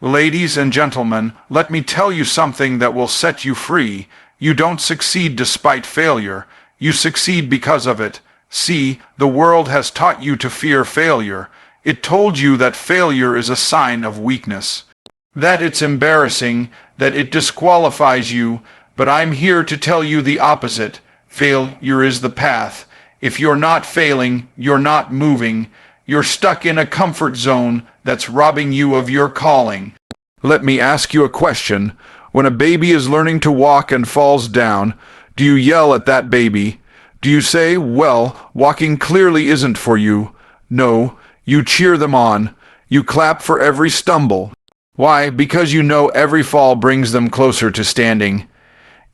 Ladies and gentlemen, let me tell you something that will set you free. You don't succeed despite failure. You succeed because of it. See, the world has taught you to fear failure. It told you that failure is a sign of weakness, that it's embarrassing, that it disqualifies you, but I'm here to tell you the opposite. Failure is the path. If you're not failing, you're not moving. You're stuck in a comfort zone that's robbing you of your calling. Let me ask you a question. When a baby is learning to walk and falls down, do you yell at that baby? Do you say, well, walking clearly isn't for you? No, you cheer them on. You clap for every stumble. Why? Because you know every fall brings them closer to standing.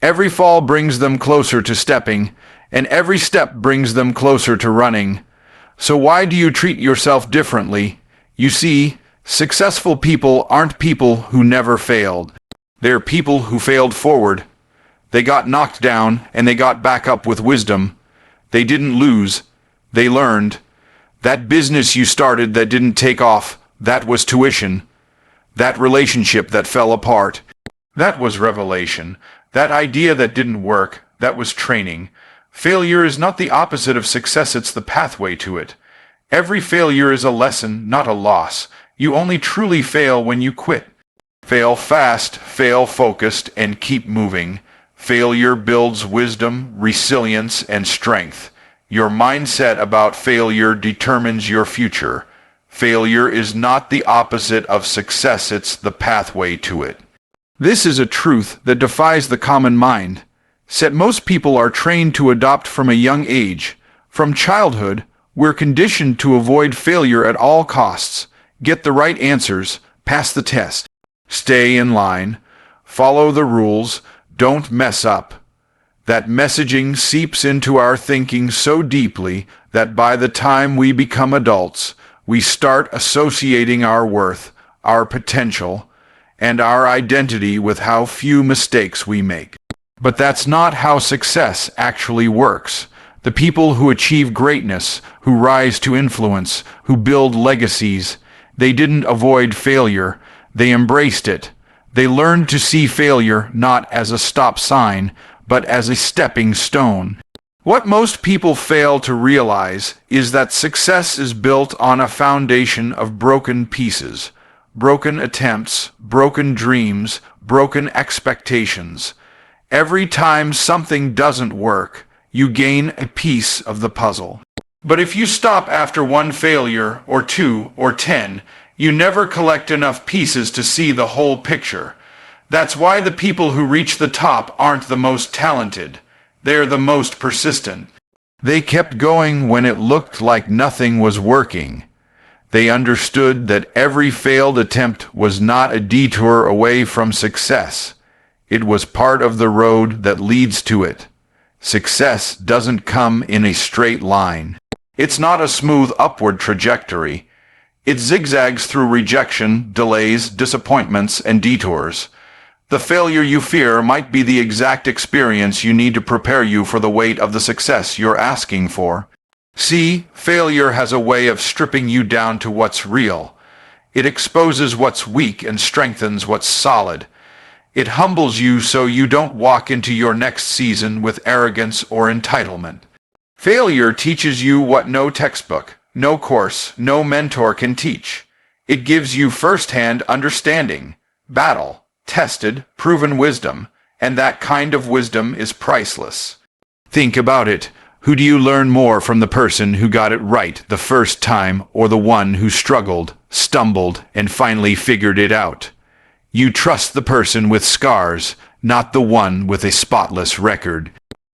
Every fall brings them closer to stepping, and every step brings them closer to running. So why do you treat yourself differently? You see, successful people aren't people who never failed. They're people who failed forward. They got knocked down, and they got back up with wisdom. They didn't lose. They learned. That business you started that didn't take off, that was tuition. That relationship that fell apart, that was revelation. That idea that didn't work, that was training. Failure is not the opposite of success, it's the pathway to it. Every failure is a lesson, not a loss. You only truly fail when you quit. Fail fast, fail focused, and keep moving. Failure builds wisdom, resilience, and strength. Your mindset about failure determines your future. Failure is not the opposite of success, it's the pathway to it. This is a truth that defies the common mind. Yet most people are trained to adopt from a young age. From childhood, we're conditioned to avoid failure at all costs. Get the right answers, pass the test, stay in line, follow the rules, don't mess up. That messaging seeps into our thinking so deeply that by the time we become adults, we start associating our worth, our potential, and our identity with how few mistakes we make. But that's not how success actually works. The people who achieve greatness, who rise to influence, who build legacies, they didn't avoid failure, they embraced it. They learned to see failure not as a stop sign, but as a stepping stone. What most people fail to realize is that success is built on a foundation of broken pieces, broken attempts, broken dreams, broken expectations. Every time something doesn't work, you gain a piece of the puzzle. But if you stop after one failure, or 2, or 10, you never collect enough pieces to see the whole picture. That's why the people who reach the top aren't the most talented. They're the most persistent. They kept going when it looked like nothing was working. They understood that every failed attempt was not a detour away from success. It was part of the road that leads to it. Success doesn't come in a straight line. It's not a smooth upward trajectory. It zigzags through rejection, delays, disappointments, and detours. The failure you fear might be the exact experience you need to prepare you for the weight of the success you're asking for. See, failure has a way of stripping you down to what's real. It exposes what's weak and strengthens what's solid. It humbles you so you don't walk into your next season with arrogance or entitlement. Failure teaches you what no textbook, no course, no mentor can teach. It gives you first-hand understanding, battle, tested, proven wisdom, and that kind of wisdom is priceless. Think about it. Who do you learn more from, the person who got it right the first time, or the one who struggled, stumbled, and finally figured it out? You trust the person with scars, not the one with a spotless record.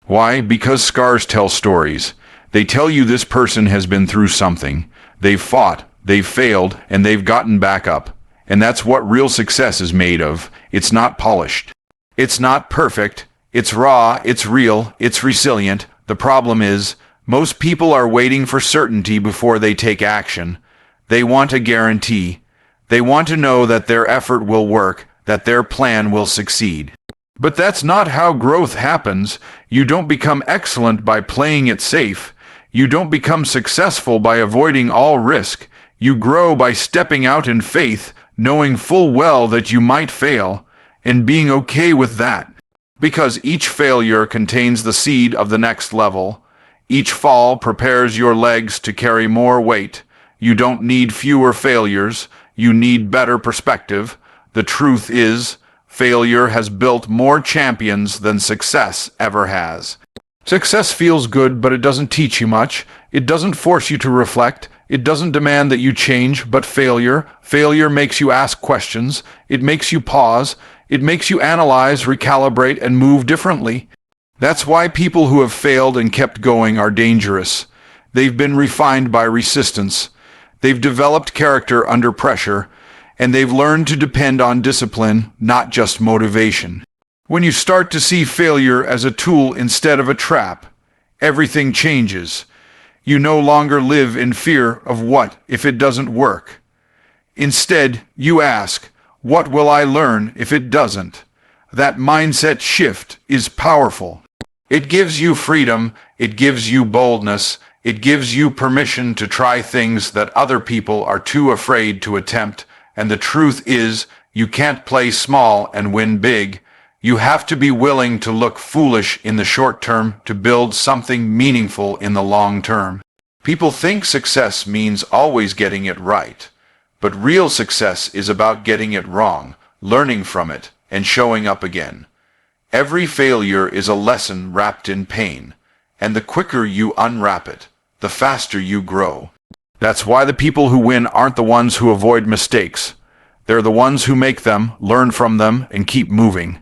Why? Because scars tell stories. They tell you this person has been through something. They've fought, they've failed, and they've gotten back up. And that's what real success is made of. It's not polished. It's not perfect. It's raw, it's real, it's resilient. The problem is, most people are waiting for certainty before they take action. They want a guarantee. They want to know that their effort will work, that their plan will succeed. But that's not how growth happens. You don't become excellent by playing it safe. You don't become successful by avoiding all risk. You grow by stepping out in faith, knowing full well that you might fail, and being okay with that. Because each failure contains the seed of the next level. Each fall prepares your legs to carry more weight. You don't need fewer failures, you need better perspective. The truth is, failure has built more champions than success ever has. Success feels good, but it doesn't teach you much. It doesn't force you to reflect. It doesn't demand that you change, but failure makes you ask questions. It makes you pause. It makes you analyze, recalibrate, and move differently. That's why people who have failed and kept going are dangerous. They've been refined by resistance. They've developed character under pressure, and they've learned to depend on discipline, not just motivation. When you start to see failure as a tool instead of a trap, everything changes. You no longer live in fear of what if it doesn't work. Instead, you ask, what will I learn if it doesn't? That mindset shift is powerful. It gives you freedom, it gives you boldness, it gives you permission to try things that other people are too afraid to attempt, and the truth is, you can't play small and win big. You have to be willing to look foolish in the short term to build something meaningful in the long term. People think success means always getting it right, but real success is about getting it wrong, learning from it, and showing up again. Every failure is a lesson wrapped in pain, and the quicker you unwrap it, the faster you grow. That's why the people who win aren't the ones who avoid mistakes. They're the ones who make them, learn from them, and keep moving.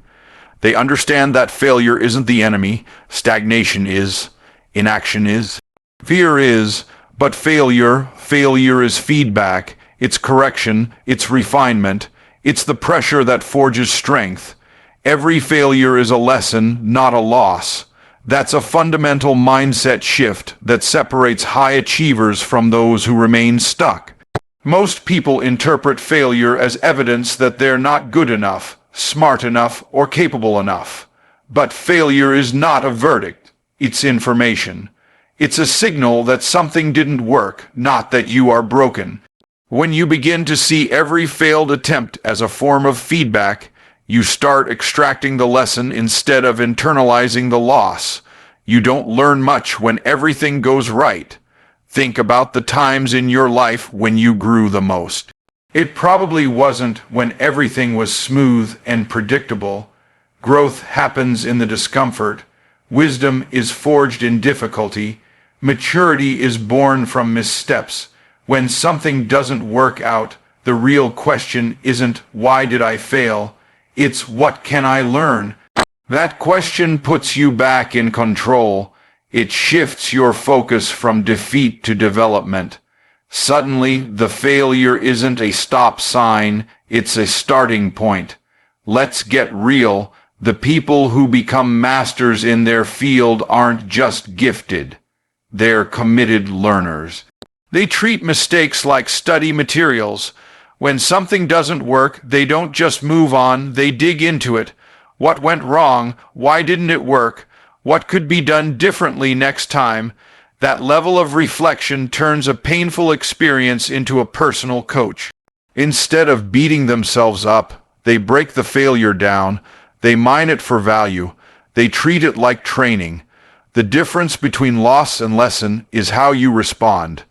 They understand that failure isn't the enemy, stagnation is, inaction is, fear is, but failure is feedback, it's correction, it's refinement, it's the pressure that forges strength. Every failure is a lesson, not a loss. That's a fundamental mindset shift that separates high achievers from those who remain stuck. Most people interpret failure as evidence that they're not good enough, smart enough, or capable enough. But failure is not a verdict. It's information. It's a signal that something didn't work, not that you are broken. When you begin to see every failed attempt as a form of feedback, you start extracting the lesson instead of internalizing the loss. You don't learn much when everything goes right. Think about the times in your life when you grew the most. It probably wasn't when everything was smooth and predictable. Growth happens in the discomfort. Wisdom is forged in difficulty. Maturity is born from missteps. When something doesn't work out, the real question isn't, why did I fail? It's, what can I learn? That question puts you back in control. It shifts your focus from defeat to development. Suddenly, the failure isn't a stop sign, it's a starting point. Let's get real. The people who become masters in their field aren't just gifted. They're committed learners. They treat mistakes like study materials. When something doesn't work, they don't just move on, they dig into it. What went wrong? Why didn't it work? What could be done differently next time? That level of reflection turns a painful experience into a personal coach. Instead of beating themselves up, they break the failure down. They mine it for value. They treat it like training. The difference between loss and lesson is how you respond.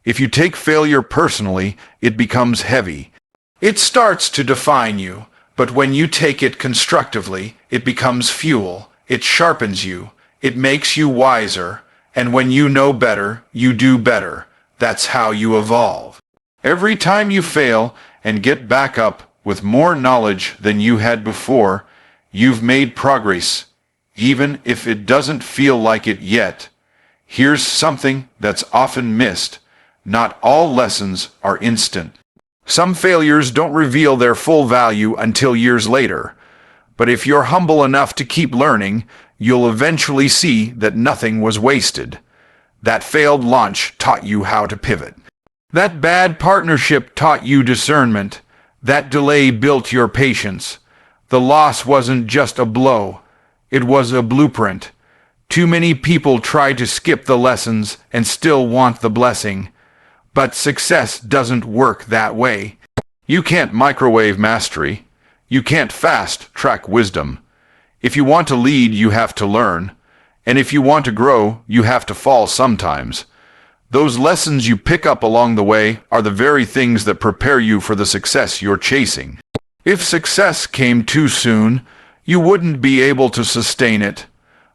If you take failure personally, it becomes heavy. It starts to define you, but when you take it constructively, it becomes fuel. It sharpens you. It makes you wiser. And when you know better, you do better. That's how you evolve. Every time you fail and get back up with more knowledge than you had before, you've made progress, even if it doesn't feel like it yet. Here's something that's often missed. Not all lessons are instant. Some failures don't reveal their full value until years later. But if you're humble enough to keep learning, you'll eventually see that nothing was wasted. That failed launch taught you how to pivot. That bad partnership taught you discernment. That delay built your patience. The loss wasn't just a blow. It was a blueprint. Too many people try to skip the lessons and still want the blessing. But success doesn't work that way. You can't microwave mastery. You can't fast-track wisdom. If you want to lead, you have to learn. And if you want to grow, you have to fall sometimes. Those lessons you pick up along the way are the very things that prepare you for the success you're chasing. If success came too soon, you wouldn't be able to sustain it.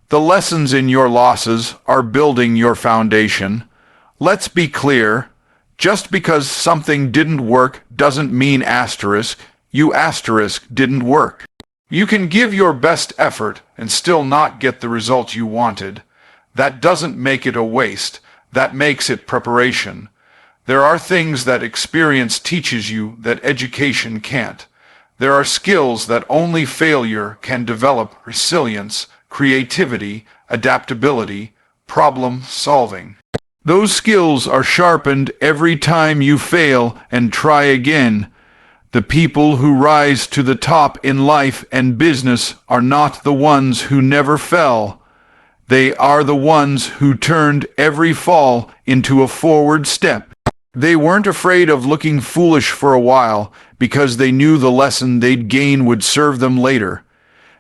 The lessons in your losses are building your foundation. Let's be clear. Just because something didn't work doesn't mean you didn't work. You can give your best effort and still not get the result you wanted. That doesn't make it a waste. That makes it preparation. There are things that experience teaches you that education can't. There are skills that only failure can develop: resilience, creativity, adaptability, problem solving. Those skills are sharpened every time you fail and try again. The people who rise to the top in life and business are not the ones who never fell. They are the ones who turned every fall into a forward step. They weren't afraid of looking foolish for a while because they knew the lesson they'd gain would serve them later.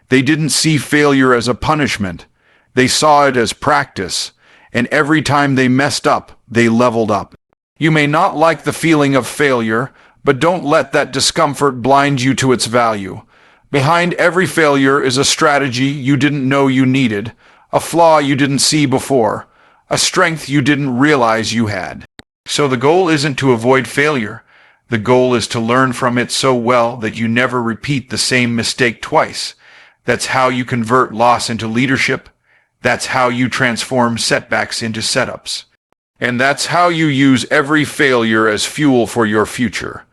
They didn't see failure as a punishment. They saw it as practice. And every time they messed up, they leveled up. You may not like the feeling of failure, but don't let that discomfort blind you to its value. Behind every failure is a strategy you didn't know you needed, a flaw you didn't see before, a strength you didn't realize you had. So the goal isn't to avoid failure. The goal is to learn from it so well that you never repeat the same mistake twice. That's how you convert loss into leadership. That's how you transform setbacks into setups. And that's how you use every failure as fuel for your future.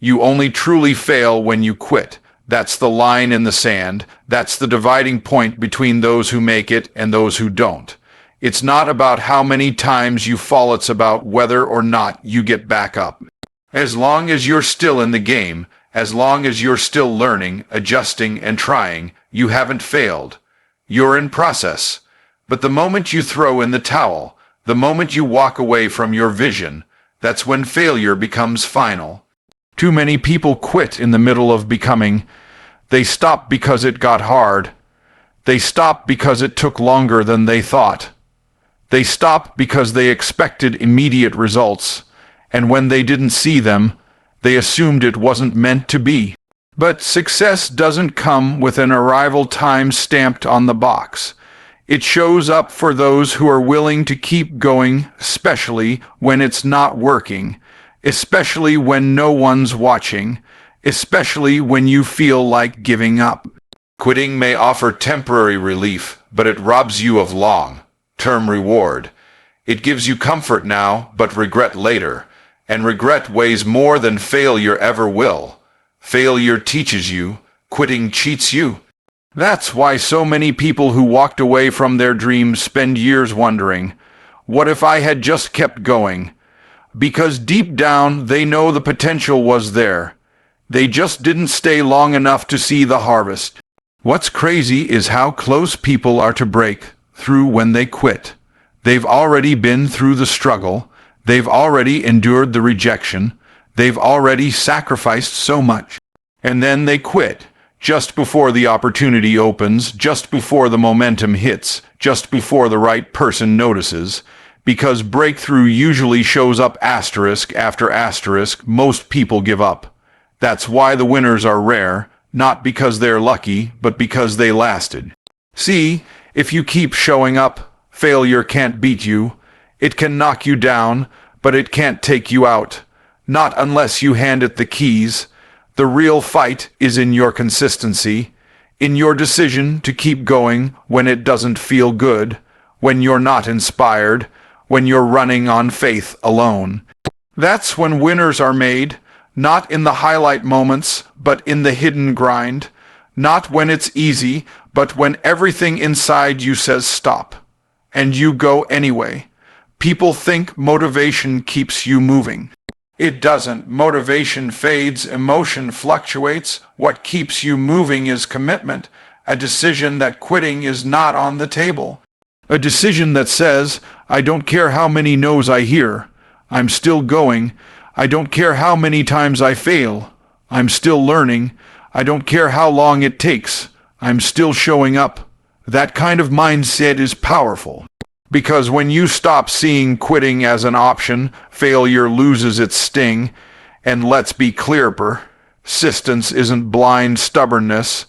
You only truly fail when you quit. That's the line in the sand. That's the dividing point between those who make it and those who don't. It's not about how many times you fall, it's about whether or not you get back up. As long as you're still in the game, as long as you're still learning, adjusting, and trying, you haven't failed. You're in process. But the moment you throw in the towel, the moment you walk away from your vision, that's when failure becomes final. Too many people quit in the middle of becoming. They stop because it got hard. They stop because it took longer than they thought. They stop because they expected immediate results, and when they didn't see them, they assumed it wasn't meant to be. But success doesn't come with an arrival time stamped on the box. It shows up for those who are willing to keep going, especially when it's not working, especially when no one's watching, especially when you feel like giving up. Quitting may offer temporary relief, but it robs you of long-term reward. It gives you comfort now, but regret later, and regret weighs more than failure ever will. Failure teaches you, quitting cheats you. That's why so many people who walked away from their dreams spend years wondering, what if I had just kept going? Because deep down, they know the potential was there. They just didn't stay long enough to see the harvest. What's crazy is how close people are to break through when they quit. They've already been through the struggle. They've already endured the rejection. They've already sacrificed so much. And then they quit. Just before the opportunity opens, just before the momentum hits, just before the right person notices. Because breakthrough usually shows up asterisk after asterisk, most people give up. That's why the winners are rare, not because they're lucky, but because they lasted. See, if you keep showing up, failure can't beat you. It can knock you down, but it can't take you out. Not unless you hand it the keys. The real fight is in your consistency, in your decision to keep going when it doesn't feel good, when you're not inspired, when you're running on faith alone. That's when winners are made, not in the highlight moments, but in the hidden grind, not when it's easy, but when everything inside you says stop, and you go anyway. People think motivation keeps you moving. It doesn't. Motivation fades, emotion fluctuates. What keeps you moving is commitment, a decision that quitting is not on the table. A decision that says, I don't care how many no's I hear. I'm still going. I don't care how many times I fail. I'm still learning. I don't care how long it takes. I'm still showing up. That kind of mindset is powerful. Because when you stop seeing quitting as an option, failure loses its sting. And let's be clear, persistence isn't blind stubbornness.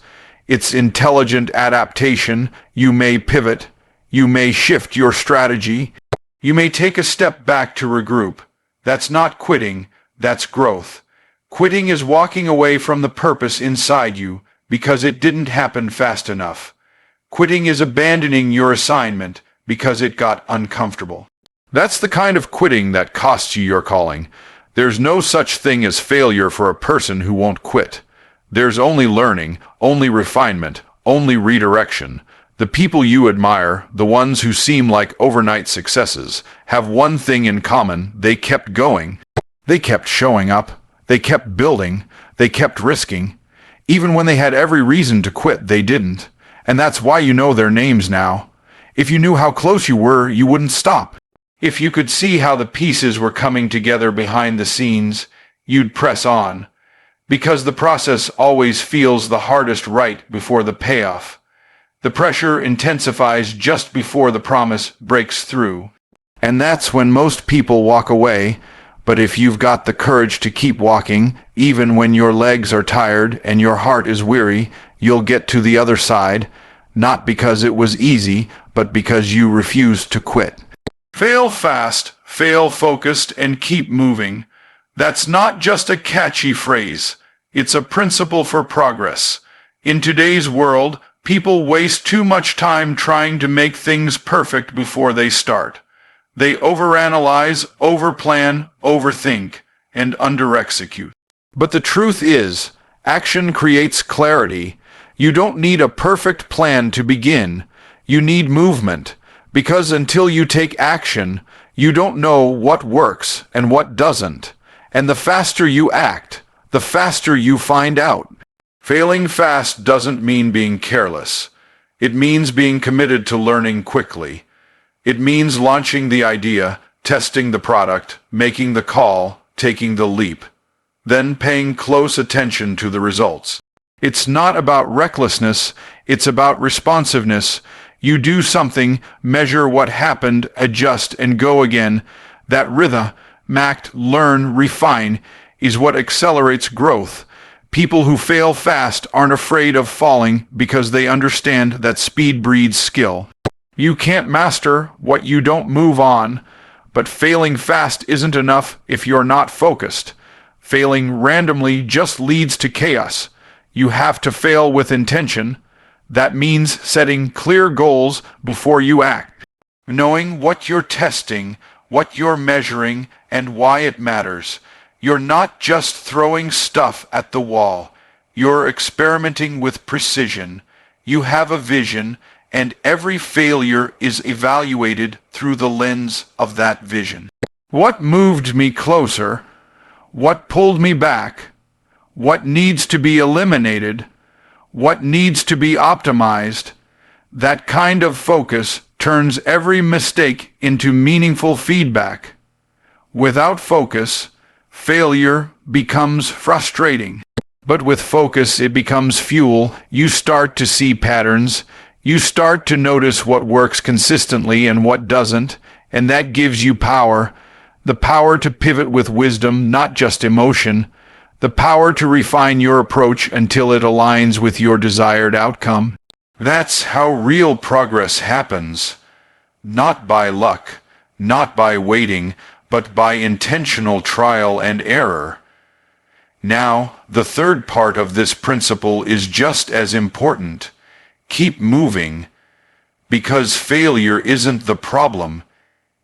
It's intelligent adaptation. You may pivot. You may shift your strategy. You may take a step back to regroup. That's not quitting. That's growth. Quitting is walking away from the purpose inside you because it didn't happen fast enough. Quitting is abandoning your assignment because it got uncomfortable. That's the kind of quitting that costs you your calling. There's no such thing as failure for a person who won't quit. There's only learning, only refinement, only redirection. The people you admire, the ones who seem like overnight successes, have one thing in common: they kept going. They kept showing up. They kept building. They kept risking. Even when they had every reason to quit, they didn't. And that's why you know their names now. If you knew how close you were, you wouldn't stop. If you could see how the pieces were coming together behind the scenes, you'd press on. Because the process always feels the hardest right before the payoff. The pressure intensifies just before the promise breaks through. And that's when most people walk away. But if you've got the courage to keep walking, even when your legs are tired and your heart is weary, you'll get to the other side, not because it was easy, but because you refused to quit. Fail fast, fail focused, and keep moving. That's not just a catchy phrase. It's a principle for progress. In today's world, people waste too much time trying to make things perfect before they start. They overanalyze, overplan, overthink, and underexecute. But the truth is, action creates clarity. You don't need a perfect plan to begin. You need movement. Because until you take action, you don't know what works and what doesn't. And the faster you act, the faster you find out. Failing fast doesn't mean being careless. It means being committed to learning quickly. It means launching the idea, testing the product, making the call, taking the leap, then paying close attention to the results. It's not about recklessness, it's about responsiveness. You do something, measure what happened, adjust, and go again. That rhythm, act, learn, refine, is what accelerates growth. People who fail fast aren't afraid of falling because they understand that speed breeds skill. You can't master what you don't move on, but failing fast isn't enough if you're not focused. Failing randomly just leads to chaos. You have to fail with intention. That means setting clear goals before you act. Knowing what you're testing, what you're measuring, and why it matters. You're not just throwing stuff at the wall. You're experimenting with precision. You have a vision, and every failure is evaluated through the lens of that vision. What moved me closer? What pulled me back? What needs to be eliminated? What needs to be optimized? That kind of focus turns every mistake into meaningful feedback. Without focus, failure becomes frustrating. But with focus, it becomes fuel. You start to see patterns. You start to notice what works consistently and what doesn't, and that gives you power. The power to pivot with wisdom, not just emotion. The power to refine your approach until it aligns with your desired outcome. That's how real progress happens. Not by luck, not by waiting, but by intentional trial and error. Now, the third part of this principle is just as important. Keep moving, because failure isn't the problem.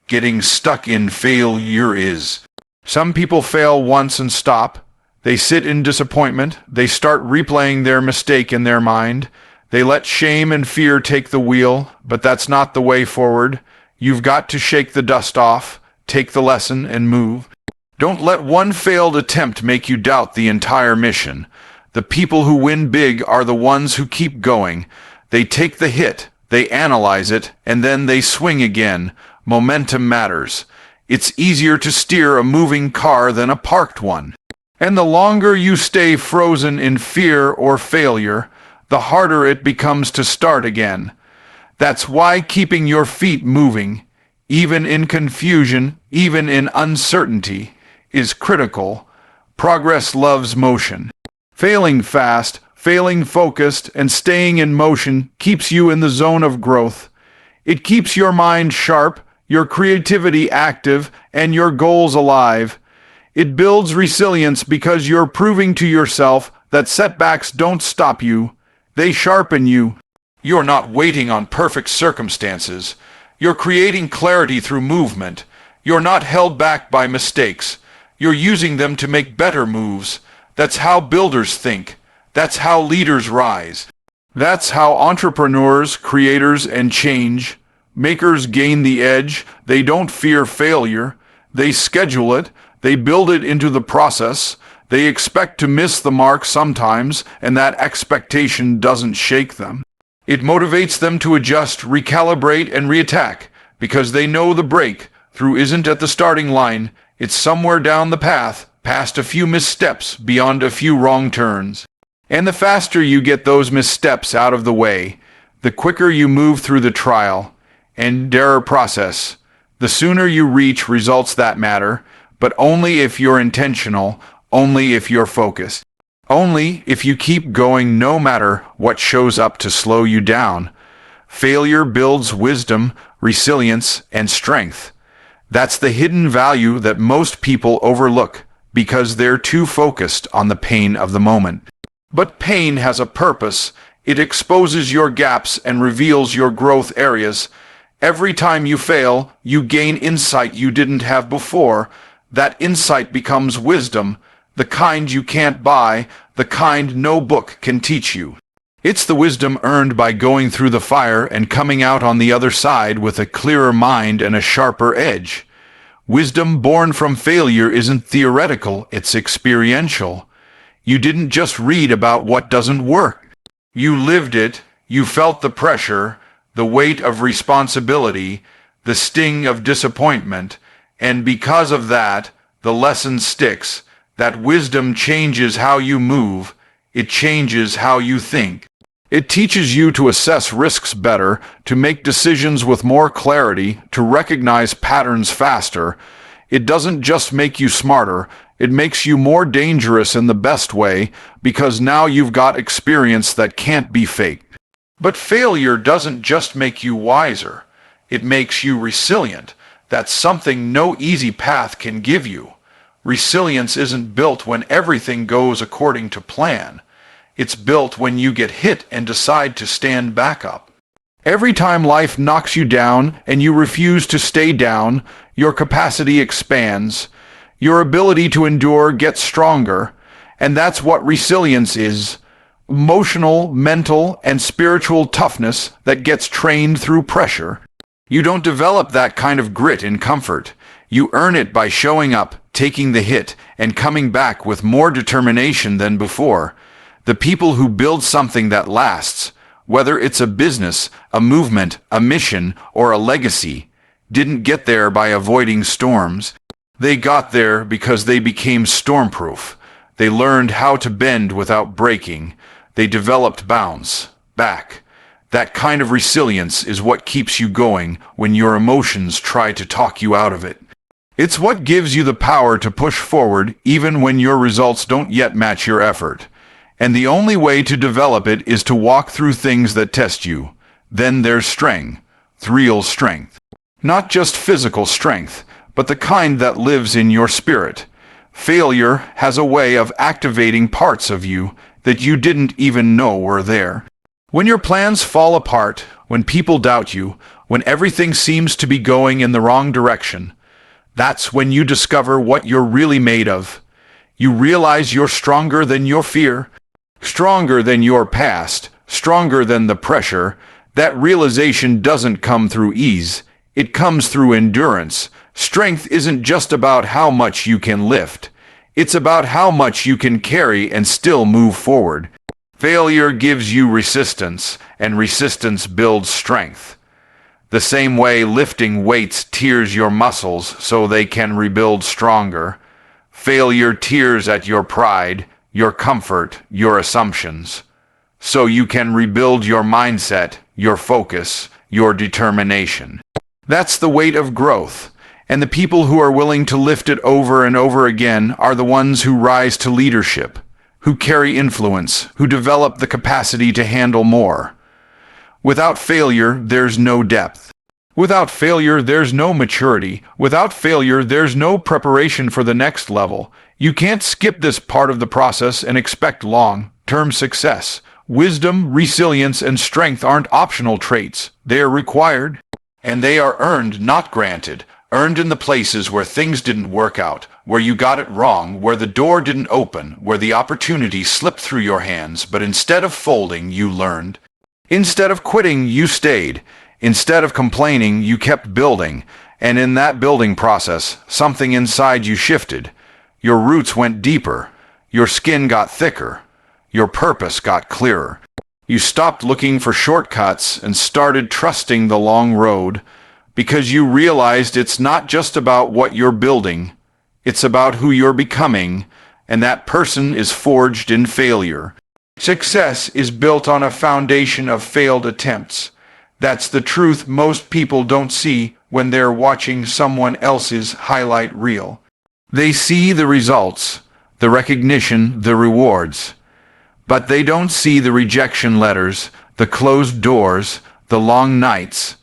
Getting stuck in failure is. Some people fail once and stop. They sit in disappointment. They start replaying their mistake in their mind. They let shame and fear take the wheel, but that's not the way forward. You've got to shake the dust off, take the lesson, and move. Don't let one failed attempt make you doubt the entire mission. The people who win big are the ones who keep going. They take the hit, they analyze it, and then they swing again. Momentum matters. It's easier to steer a moving car than a parked one. And the longer you stay frozen in fear or failure, the harder it becomes to start again. That's why keeping your feet moving, even in confusion, even in uncertainty, is critical. Progress loves motion. Failing fast, failing focused, and staying in motion keeps you in the zone of growth. It keeps your mind sharp, your creativity active, and your goals alive. It builds resilience because you're proving to yourself that setbacks don't stop you. They sharpen you. You're not waiting on perfect circumstances. You're creating clarity through movement. You're not held back by mistakes. You're using them to make better moves. That's how builders think. That's how leaders rise. That's how entrepreneurs, creators, and change makers gain the edge. They don't fear failure. They schedule it. They build it into the process. They expect to miss the mark sometimes, and that expectation doesn't shake them. It motivates them to adjust, recalibrate, and reattack, because they know the breakthrough isn't at the starting line. It's somewhere down the path, past a few missteps, beyond a few wrong turns. And the faster you get those missteps out of the way, the quicker you move through the trial and error process, the sooner you reach results that matter, but only if you're intentional, only if you're focused. Only if you keep going no matter what shows up to slow you down. Failure builds wisdom, resilience, and strength. That's the hidden value that most people overlook because they're too focused on the pain of the moment. But pain has a purpose. It exposes your gaps and reveals your growth areas. Every time you fail, you gain insight you didn't have before. That insight becomes wisdom, the kind you can't buy, the kind no book can teach you. It's the wisdom earned by going through the fire and coming out on the other side with a clearer mind and a sharper edge. Wisdom born from failure isn't theoretical, it's experiential. You didn't just read about what doesn't work. You lived it, you felt the pressure, the weight of responsibility, the sting of disappointment, and because of that, the lesson sticks. That wisdom changes how you move. It changes how you think. It teaches you to assess risks better, to make decisions with more clarity, to recognize patterns faster. It doesn't just make you smarter, it makes you more dangerous in the best way, because now you've got experience that can't be faked. But failure doesn't just make you wiser, it makes you resilient. That's something no easy path can give you. Resilience isn't built when everything goes according to plan. It's built when you get hit and decide to stand back up. Every time life knocks you down and you refuse to stay down, your capacity expands. Your ability to endure gets stronger. And that's what resilience is. Emotional, mental, and spiritual toughness that gets trained through pressure. You don't develop that kind of grit in comfort. You earn it by showing up, taking the hit, and coming back with more determination than before. The people who build something that lasts, whether it's a business, a movement, a mission, or a legacy, didn't get there by avoiding storms. They got there because they became stormproof. They learned how to bend without breaking. They developed bounce back. That kind of resilience is what keeps you going when your emotions try to talk you out of it. It's what gives you the power to push forward even when your results don't yet match your effort. And the only way to develop it is to walk through things that test you. Then there's strength, real strength. Not just physical strength, but the kind that lives in your spirit. Failure has a way of activating parts of you that you didn't even know were there. When your plans fall apart, when people doubt you, when everything seems to be going in the wrong direction, that's when you discover what you're really made of. You realize you're stronger than your fear, stronger than your past, stronger than the pressure. That realization doesn't come through ease. It comes through endurance. Strength isn't just about how much you can lift. It's about how much you can carry and still move forward. Failure gives you resistance, and resistance builds strength. The same way lifting weights tears your muscles so they can rebuild stronger. Failure tears at your pride, your comfort, your assumptions. So you can rebuild your mindset, your focus, your determination. That's the weight of growth. And the people who are willing to lift it over and over again are the ones who rise to leadership, who carry influence, who develop the capacity to handle more. Without failure, there's no depth. Without failure, there's no maturity. Without failure, there's no preparation for the next level. You can't skip this part of the process and expect long-term success. Wisdom, resilience, and strength aren't optional traits. They are required, and they are earned, not granted. Earned in the places where things didn't work out, where you got it wrong, where the door didn't open, where the opportunity slipped through your hands, but instead of folding, you learned. Instead of quitting, you stayed. Instead of complaining, you kept building. And in that building process, something inside you shifted. Your roots went deeper. Your skin got thicker. Your purpose got clearer. You stopped looking for shortcuts and started trusting the long road, because you realized it's not just about what you're building, it's about who you're becoming, and that person is forged in failure. Success is built on a foundation of failed attempts. That's the truth most people don't see when they're watching someone else's highlight reel. They see the results, the recognition, the rewards, but they don't see the rejection letters, the closed doors, the long nights,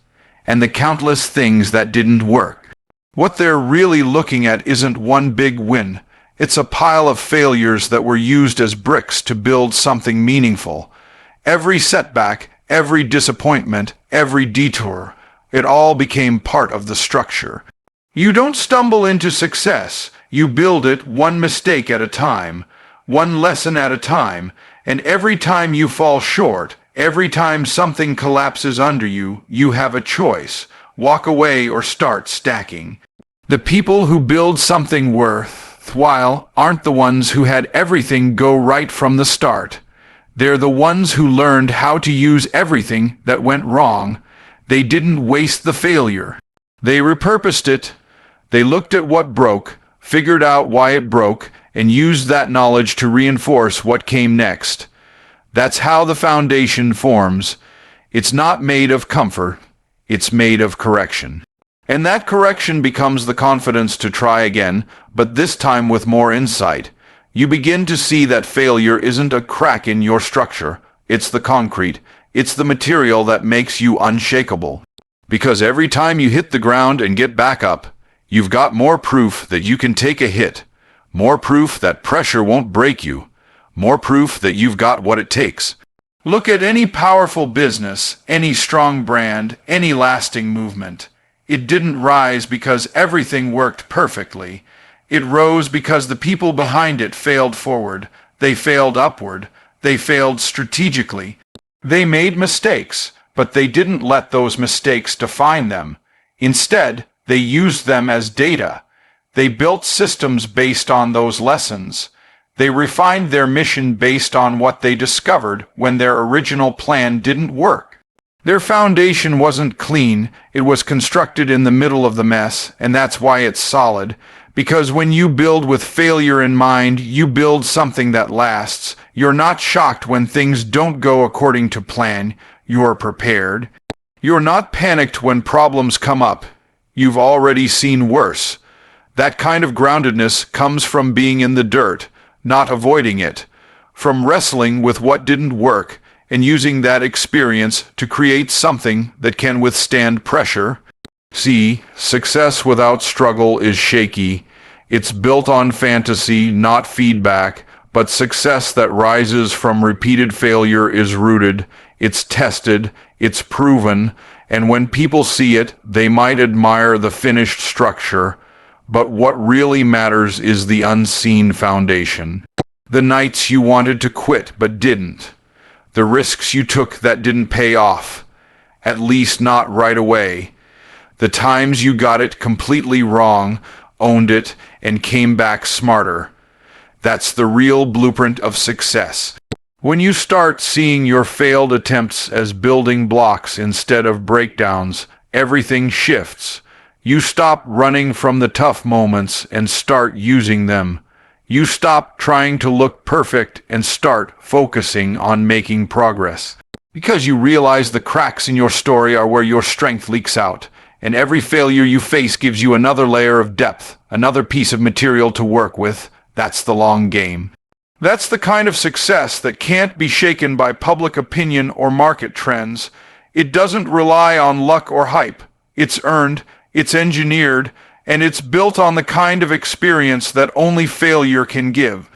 and the countless things that didn't work. What they're really looking at isn't one big win. It's a pile of failures that were used as bricks to build something meaningful. Every setback, every disappointment, every detour, it all became part of the structure. You don't stumble into success. You build it one mistake at a time, one lesson at a time, and every time you fall short, every time something collapses under you, you have a choice: walk away or start stacking. The people who build something worthwhile aren't the ones who had everything go right from the start. They're the ones who learned how to use everything that went wrong. They didn't waste the failure. They repurposed it. They looked at what broke, figured out why it broke, and used that knowledge to reinforce what came next. That's how the foundation forms. It's not made of comfort, it's made of correction. And that correction becomes the confidence to try again, but this time with more insight. You begin to see that failure isn't a crack in your structure, it's the concrete, it's the material that makes you unshakable. Because every time you hit the ground and get back up, you've got more proof that you can take a hit, more proof that pressure won't break you, more proof that you've got what it takes. Look at any powerful business, any strong brand, any lasting movement. It didn't rise because everything worked perfectly. It rose because the people behind it failed forward. They failed upward. They failed strategically. They made mistakes, but they didn't let those mistakes define them. Instead, they used them as data. They built systems based on those lessons. They refined their mission based on what they discovered when their original plan didn't work. Their foundation wasn't clean, it was constructed in the middle of the mess, and that's why it's solid. Because when you build with failure in mind, you build something that lasts. You're not shocked when things don't go according to plan. You're prepared. You're not panicked when problems come up. You've already seen worse. That kind of groundedness comes from being in the dirt, not avoiding it, from wrestling with what didn't work and using that experience to create something that can withstand pressure. See, success without struggle is shaky. It's built on fantasy, not feedback, but success that rises from repeated failure is rooted, it's tested, it's proven, and when people see it, they might admire the finished structure, but what really matters is the unseen foundation. The nights you wanted to quit but didn't. The risks you took that didn't pay off, at least not right away. The times you got it completely wrong, owned it, and came back smarter. That's the real blueprint of success. When you start seeing your failed attempts as building blocks instead of breakdowns, everything shifts. You stop running from the tough moments and start using them. You stop trying to look perfect and start focusing on making progress. Because you realize the cracks in your story are where your strength leaks out, and every failure you face gives you another layer of depth, another piece of material to work with. That's the long game. That's the kind of success that can't be shaken by public opinion or market trends. It doesn't rely on luck or hype. It's earned, it's engineered, and it's built on the kind of experience that only failure can give.